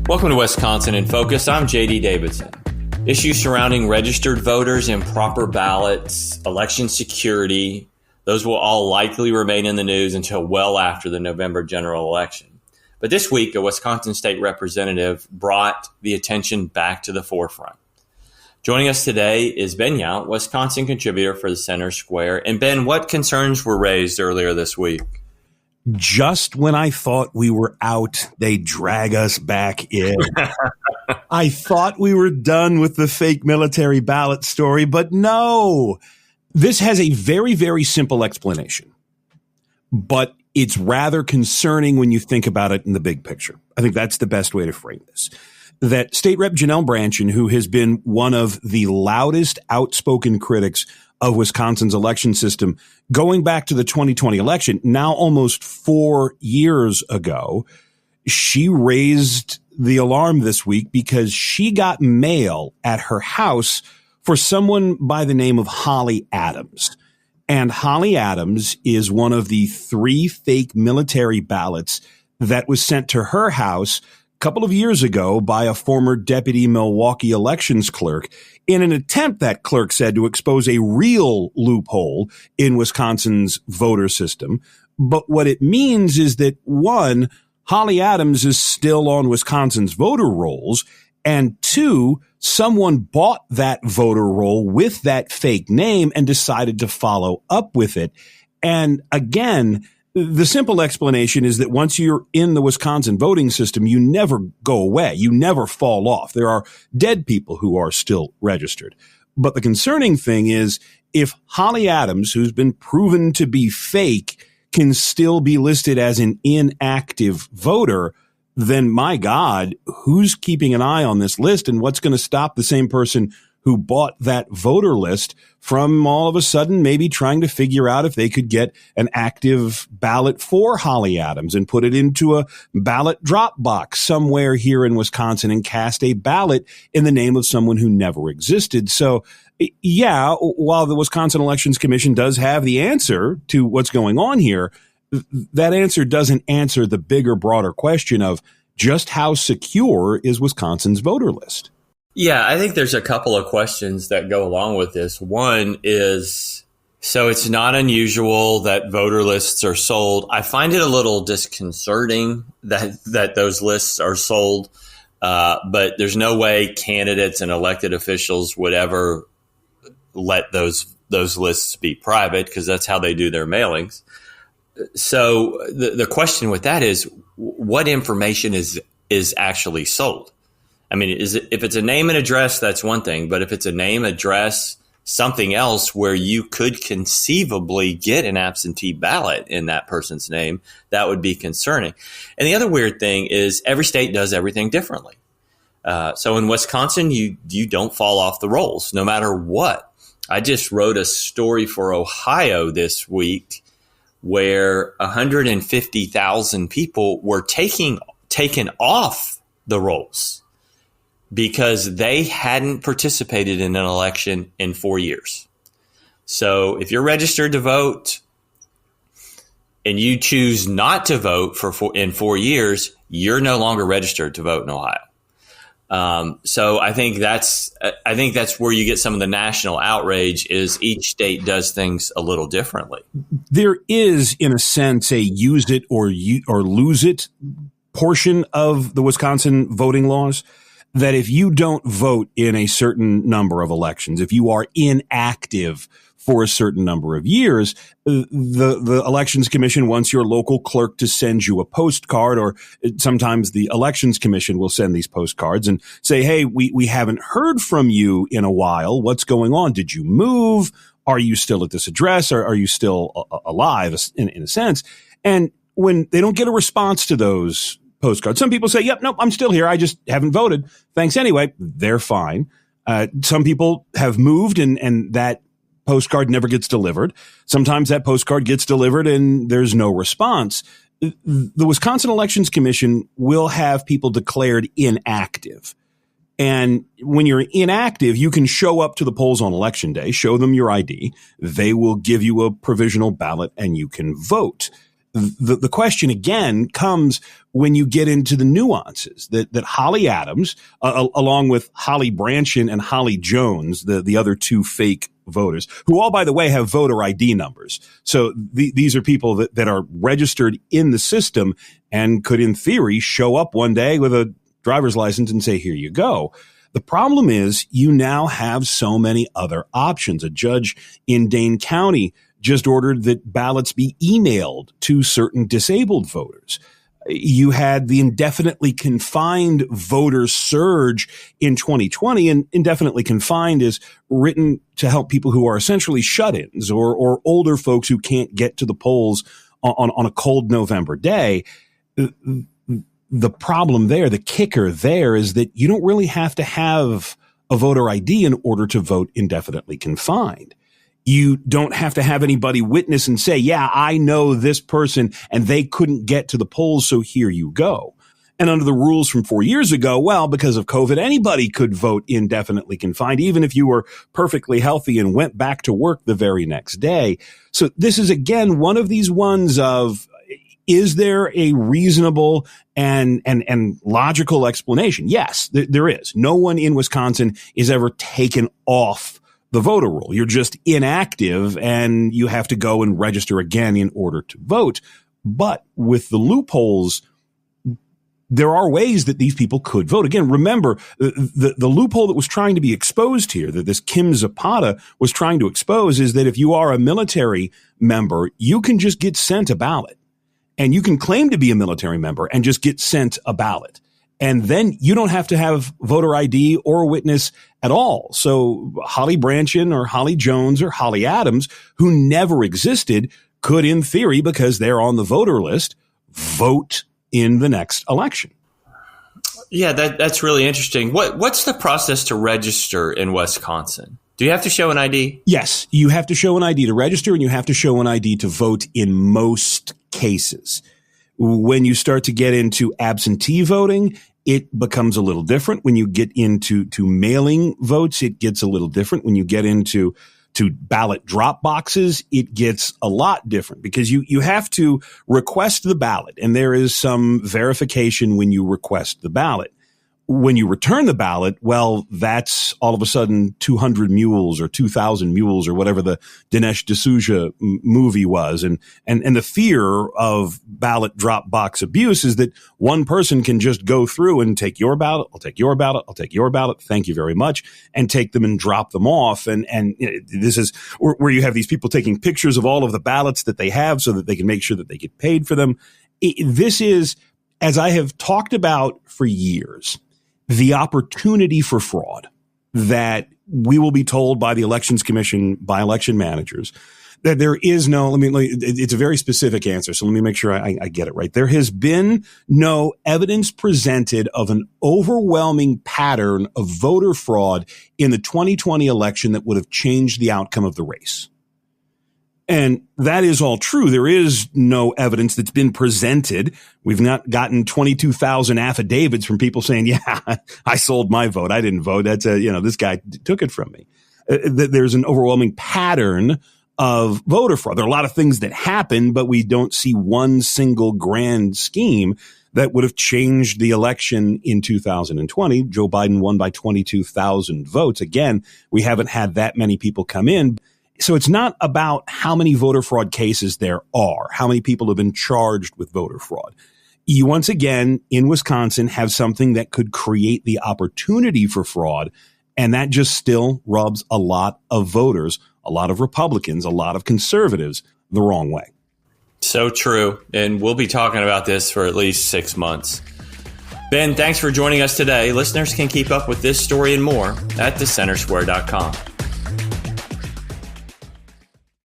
Welcome to Wisconsin in Focus. I'm JD Davidson. Issues surrounding registered voters and proper ballots, election security, those will all likely remain in the news until well after the November general election. But this week, a Wisconsin state representative brought the attention back to the forefront. Joining us today is Ben Yount, Wisconsin contributor for the Center Square. And Ben, what concerns were raised earlier this week? Just when I thought we were out, they drag us back in. I thought we were done with the fake military ballot story, but no. This has a very, very simple explanation, but it's rather concerning when you think about it in the big picture. I think that's the best way to frame this. That State Rep Janel Brandtjen, who has been one of the loudest outspoken critics of Wisconsin's election system, going back to the 2020 election, now almost 4 years ago, she raised the alarm this week because she got mail at her house for someone by the name of Holly Adams. And Holly Adams is one of the 3 fake military ballots that was sent to her house a couple of years ago by a former deputy Milwaukee elections clerk in an attempt, that clerk said, to expose a real loophole in Wisconsin's voter system. But what it means is that, one, Holly Adams is still on Wisconsin's voter rolls, and 2, someone bought that voter roll with that fake name and decided to follow up with it. And again, the simple explanation is that once you're in the Wisconsin voting system, you never go away. You never fall off. There are dead people who are still registered. But the concerning thing is, if Holly Adams, who's been proven to be fake, can still be listed as an inactive voter, then my God, who's keeping an eye on this list, and what's going to stop the same person who bought that voter list from all of a sudden maybe trying to figure out if they could get an active ballot for Holly Adams and put it into a ballot drop box somewhere here in Wisconsin and cast a ballot in the name of someone who never existed. So, yeah, while the Wisconsin Elections Commission does have the answer to what's going on here, that answer doesn't answer the bigger, broader question of just how secure is Wisconsin's voter list. Yeah, I think there's a couple of questions that go along with this. One is, so it's not unusual that voter lists are sold. I find it a little disconcerting that those lists are sold, but there's no way candidates and elected officials would ever let those lists be private, because that's how they do their mailings. So the question with that is, what information is actually sold? I mean, if it's a name and address, that's one thing. But if it's a name, address, something else where you could conceivably get an absentee ballot in that person's name, that would be concerning. And the other weird thing is every state does everything differently. So in Wisconsin, you don't fall off the rolls no matter what. I just wrote a story for Ohio this week where 150,000 people were taken off the rolls because they hadn't participated in an election in 4 years. So if you're registered to vote and you choose not to vote in 4 years, you're no longer registered to vote in Ohio. So I think that's where you get some of the national outrage, is each state does things a little differently. There is, in a sense, a use it or lose it portion of the Wisconsin voting laws, that if you don't vote in a certain number of elections, if you are inactive for a certain number of years, the Elections Commission wants your local clerk to send you a postcard, or sometimes the Elections Commission will send these postcards and say, hey, we haven't heard from you in a while. What's going on? Did you move? Are you still at this address? Or are you still alive in a sense? And when they don't get a response to those postcards, some people say, yep, nope, I'm still here. I just haven't voted. Thanks anyway. They're fine. Some people have moved and that postcard never gets delivered. Sometimes that postcard gets delivered and there's no response. The Wisconsin Elections Commission will have people declared inactive. And when you're inactive, you can show up to the polls on election day, show them your ID. They will give you a provisional ballot and you can vote. The question again comes when you get into the nuances that Holly Adams, along with Holly Brandtjen and Holly Jones, the other two fake voters, who all, by the way, have voter ID numbers. So these are people that are registered in the system and could, in theory, show up one day with a driver's license and say, here you go. The problem is you now have so many other options. A judge in Dane County just ordered that ballots be emailed to certain disabled voters. You had the indefinitely confined voter surge in 2020, and indefinitely confined is written to help people who are essentially shut-ins or older folks who can't get to the polls on a cold November day. The problem there, the kicker there, is that you don't really have to have a voter ID in order to vote indefinitely confined. You don't have to have anybody witness and say, yeah, I know this person and they couldn't get to the polls, so here you go. And under the rules from 4 years ago, well, because of COVID, anybody could vote indefinitely confined, even if you were perfectly healthy and went back to work the very next day. So this is, again, one of these ones of, is there a reasonable and logical explanation? Yes, there is. No one in Wisconsin is ever taken off the voter roll. You're just inactive and you have to go and register again in order to vote. But with the loopholes, there are ways that these people could vote. Again, remember, the loophole that was trying to be exposed here, that this Kim Zapata was trying to expose, is that if you are a military member, you can just get sent a ballot. And you can claim to be a military member and just get sent a ballot. And then you don't have to have voter ID or a witness at all. So Holly Brandtjen or Holly Jones or Holly Adams, who never existed, could, in theory, because they're on the voter list, vote in the next election. Yeah, that's really interesting. What's the process to register in Wisconsin? Do you have to show an ID? Yes, you have to show an ID to register, and you have to show an ID to vote in most cases. When you start to get into absentee voting, it becomes a little different. When you get into mailing votes, it gets a little different. When you get into ballot drop boxes, it gets a lot different because you have to request the ballot, and there is some verification when you request the ballot. When you return the ballot, well, that's all of a sudden 200 mules or 2,000 mules or whatever the Dinesh D'Souza movie was. And the fear of ballot drop box abuse is that one person can just go through and take your ballot, I'll take your ballot, I'll take your ballot, thank you very much, and take them and drop them off. And this is where you have these people taking pictures of all of the ballots that they have so that they can make sure that they get paid for them. This is, as I have talked about for years, the opportunity for fraud that we will be told by the Elections Commission, by election managers, that there is no, it's a very specific answer. So let me make sure I get it right. There has been no evidence presented of an overwhelming pattern of voter fraud in the 2020 election that would have changed the outcome of the race. And that is all true. There is no evidence that's been presented. We've not gotten 22,000 affidavits from people saying, yeah, I sold my vote. I didn't vote. That's this guy took it from me. There's an overwhelming pattern of voter fraud. There are a lot of things that happen, but we don't see one single grand scheme that would have changed the election in 2020. Joe Biden won by 22,000 votes. Again, we haven't had that many people come in. So it's not about how many voter fraud cases there are, how many people have been charged with voter fraud. You once again, in Wisconsin, have something that could create the opportunity for fraud, and that just still rubs a lot of voters, a lot of Republicans, a lot of conservatives the wrong way. So true. And we'll be talking about this for at least 6 months. Ben, thanks for joining us today. Listeners can keep up with this story and more at thecentersquare.com.